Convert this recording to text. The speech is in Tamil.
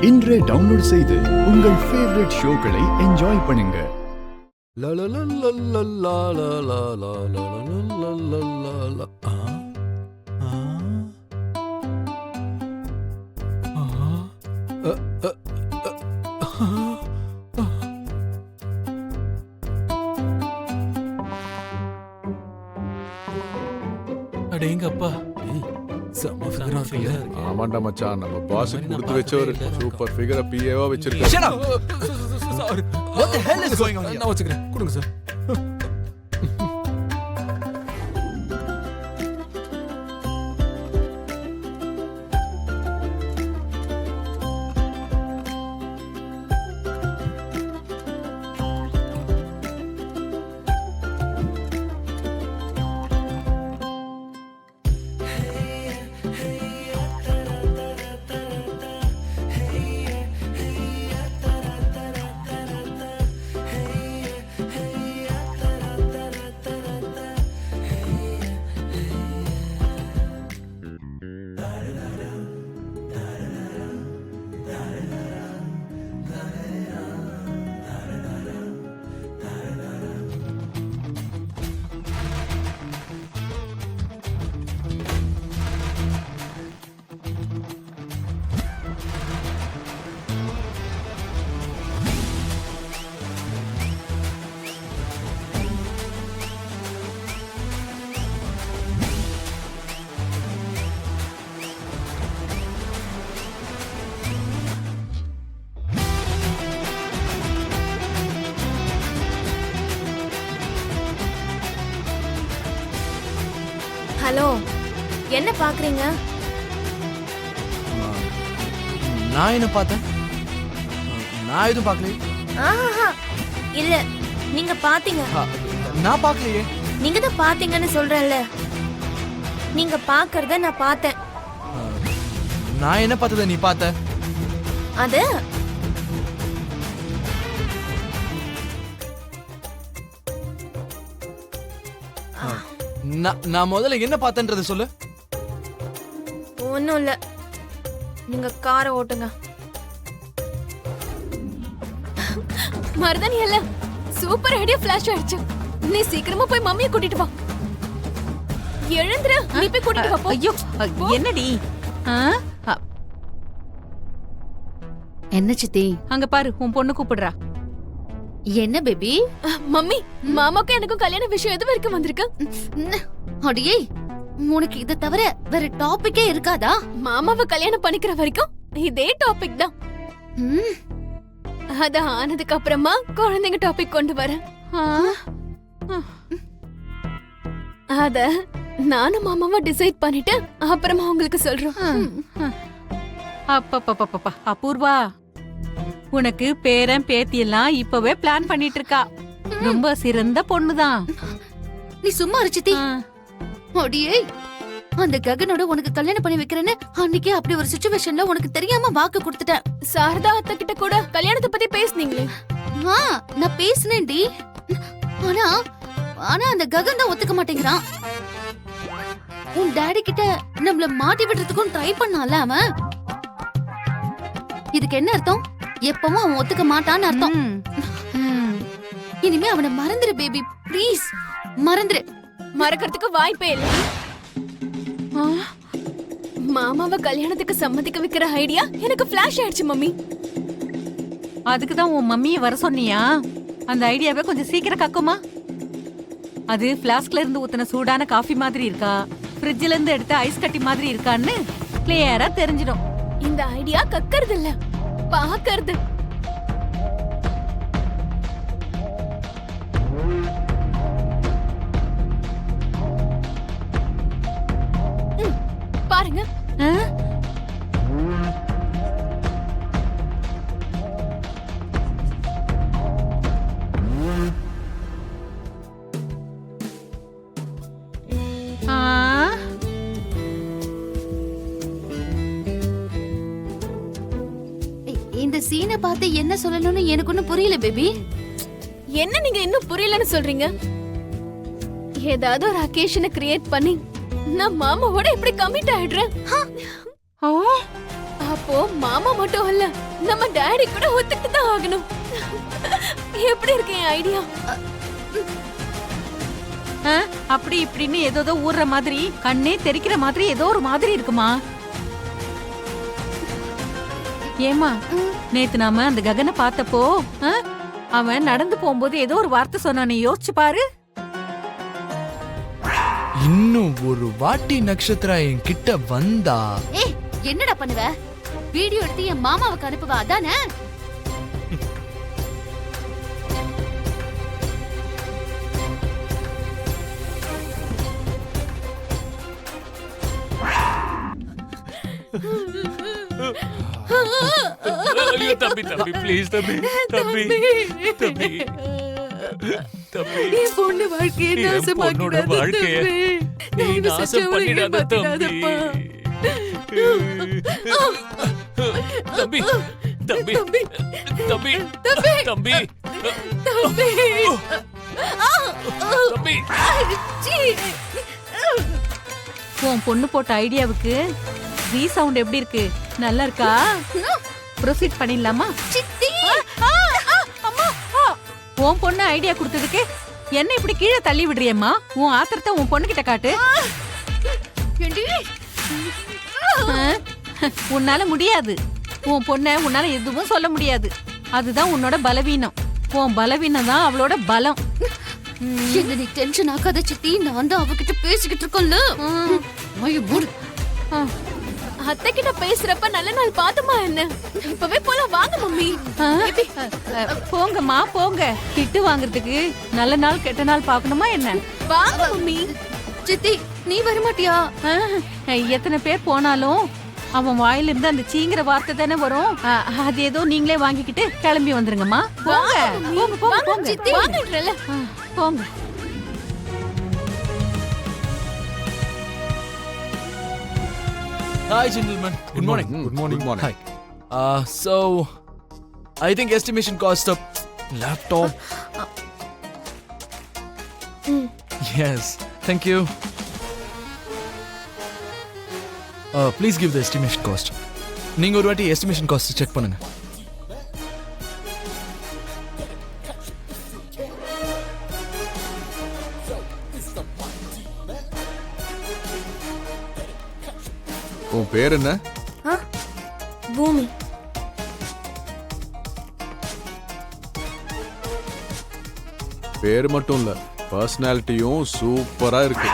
இன்றே டவுன்லோட் செய்து உங்கள் ஃபேவரட் ஷோக்களை என்ஜாய் பண்ணுங்க. அடேங்கப்பா, ஆமாண்டா மச்சான், நம்ம பாஸ் கொடுத்து வச்சவர் சூப்பர் ஃபிகரை பிஏவா வச்சிருக்காரு. Shut up. Sorry. What the hell is going on here? நான் வச்சுக்கிறேன், கொடுங்க சார். ஹலோ, என்ன பாக்குறீங்க? நான் என்ன பார்த்தேன்? நான் எதுவும் பார்க்கலையே. ஆஹா, இல்ல, நீங்க பாத்தீங்க. நான் பார்க்கலையே. நீங்க தான் பாத்தீங்கன்னு சொல்றேன்ல. நீங்க பாக்குறத நான் பார்த்தேன். நான் என்ன பார்த்தத நீ பார்த்த? அது நான் முதல்ல என்ன பார்த்தேன்றத சொல்லு. ஒண்ணும் இல்ல, நீங்க காரை ஓட்டுங்க. மருதானி இல்ல, சூப்பர் ஐடியா ஃபிளாஷ் ஆயிடுச்சு. நீ சீக்கிரமா போய் மம்மியை கூட்டிட்டு வா. எழுந்துரு, நீ போய் கூட்டிட்டு வா போ. ஐயோ, என்னடி? என்ன சித்தி? அங்க பாரு, உன் பொண்ணு கூப்பிடுறா. என்ன பேபி? மம்மி, மாமாக்கும் எனக்கும் கல்யாண விஷயம் எது வரைக்கும் வந்திருக்கு? அடியே, உனக்கு இத தவிர வேற டாபிக்கே இருக்காதா? மாமாவை கல்யாணம் பண்ணிக்கிற வரைக்கும் இதே டாபிக் தான். அத ஆனதுக்கு அப்புறமா குழந்தைங்க டாபிக் கொண்டு வரேன். அத நானும் மாமாவை டிசைட் பண்ணிட்டு அப்புறமா உங்களுக்கு சொல்றோம். அப்பப்பப்பப்பா, அபூர்வா, உனக்கு பேரன் பேத்தி எல்லாம் இப்பவே பிளான் பண்ணிட்டு இருக்கா. ரொம்ப சிறந்த பொண்ணுதான். நீ சும்மா சித்தி. அடியே, அந்த ககனோட உனக்கு கல்யாணம் பண்ணி வைக்கிறேன்னு அன்னைக்கே அப்படி ஒரு சிச்சுவேஷன்ல உனக்கு தெரியாம வாக்கு கொடுத்துட்டேன். சாரதா அத்தை கிட்ட கூட கல்யாணத்தை பத்தி பேசுனீங்களே. நான் பேசினேன்டி. ஆனா ஆனா அந்த ககன் தான் ஒத்துக்க மாட்டேங்கிறான். உன் டாடி கிட்ட நம்மள மாட்டி விடுறதுக்கும் ட்ரை பண்ணால அவன். இதுக்கு என்ன அர்த்தம்? எப்பவும் அவன் ஒத்துக்க மாட்டான்னு அர்த்தம். இனிமே அவனை மறந்துரு பேபி, ப்ளீஸ் மறந்துரு. மறக்கிறதுக்கு வாய்ப்பே இல்ல. மாமாவை கல்யாணத்துக்கு சம்மதிக்க வைக்கிற ஐடியா எனக்கு ஃபிளாஷ் ஆயிடுச்சு மம்மி. அதுக்குதான் உன் மம்மியை வர சொன்னியா? அந்த ஐடியாவை கொஞ்சம் சீக்கிரம் கக்குமா? அது பிளாஸ்க்ல இருந்து ஊத்தின சூடான காஃபி மாதிரி இருக்கா, ஃப்ரிட்ஜ்ல இருந்து எடுத்த ஐஸ் கட்டி மாதிரி இருக்கான்னு கிளியரா தெரிஞ்சிடும். இந்த ஐடியா கக்கறது இல்ல, பாக்கறது. பாருங்க. இந்த சீனை பார்த்து என்ன சொல்லணும்னு எனக்கு ஒன்னும் புரியல பேபி. என்ன நீங்க இன்னும் புரியலன்னு சொல்றீங்க? ஏதாவது ஒரு அகேஷனை கிரியேட் பண்ணி நான் மாமாவோட இப்படி கமிட் ஆயிடுறேன். அப்போ மாமா மட்டும் இல்ல, நம்ம டாடி கூட ஒத்துக்கிட்டு தான் ஆகணும். எப்படி இருக்கு என் ஐடியா? அப்படி இப்படின்னு ஏதோ ஊர்ற மாதிரி, கண்ணே தெரிக்கிற மாதிரி ஏதோ ஒரு மாதிரி இருக்குமா? ஏமா, நேத்து நாம அந்த ககனை பார்த்தப்போ அவன் நடந்து போகும்போது ஏதோ ஒரு வார்த்தை சொன்னானே, யோசிச்சு பாரு. இன்னும் ஒரு வாட்டி நட்சத்திரா என் கிட்ட வந்தா ஏய், என்னடா பண்ணுவ? வீடியோ எடுத்து என் மாமாவுக்கு அனுப்புவா அதானே? ஐயோ தம்பி தம்பி ப்ளீஸ் தம்பி தம்பி தம்பி தம்பி என் பொண்ணு வாழ்க்கையை என் பொண்ணோட வாழ்க்கைய நீ நாசம் பண்ணிடாத தம்பி தம்பி தம்பி தம்பி தம்பி தம்பி உன் பொண்ணு போட்ட ஐடியாவுக்கு ரீசவுண்ட் எப்படி இருக்கு? நல்லா இருக்கா? ப்ரொசீட் பண்ணிடலாமா? சித்தி, உன் பொண்ணு ஐடியா கொடுத்ததுக்கு என்ன இப்படி கீழே தள்ளி விடுறியம்மா? உன் ஆத்திரத்தை உன் பொண்ணு கிட்ட காட்டு. ஏண்டி? உன்னால முடியாது. உன் பொண்ண உன்னால எதுவும் சொல்ல முடியாது. அதுதான் உன்னோட பலவீனம். உன் பலவீனம் தான் அவளோட பலம். என்ன நீ டென்ஷன் ஆக்காத சித்தி, நான் தான் அவகிட்ட பேசிக்கிட்டு இருக்கோம்ல. ஐயோ மூடு. அத்தை கிட்ட பேசுறப்ப நல்ல நாள் பாத்துமா என்ன? இப்பவே போலாம் வாங்க மம்மி. போங்கம்மா போங்க. திட்டு வாங்குறதுக்கு நல்ல நாள் கெட்ட நாள் பாக்கணுமா என்ன? வாங்க மம்மி. சித்தி, நீ வரமாட்டியா? எத்தனை பேர் போனாலும் அவன் வாயிலிருந்து அந்த சீங்கிற வார்த்தை தானே வரும். அது ஏதோ நீங்களே வாங்கிக்கிட்டு கிளம்பி வந்துருங்கம்மா. போங்க போங்க போங்க போங்க. சித்தி வாங்கன்றல. போங்க. Hi gentlemen, good morning. Good morning. Hi. So I think estimation cost of laptop. Yes, thank you. Please give the estimation cost. நீங்க ஒரு வாட்டி estimation cost செக் பண்ணுங்க. உன் பேர் என்ன? பூமி. பேர் மட்டும் இல்ல, பர்சனாலிட்டியும் சூப்பரா இருக்கு.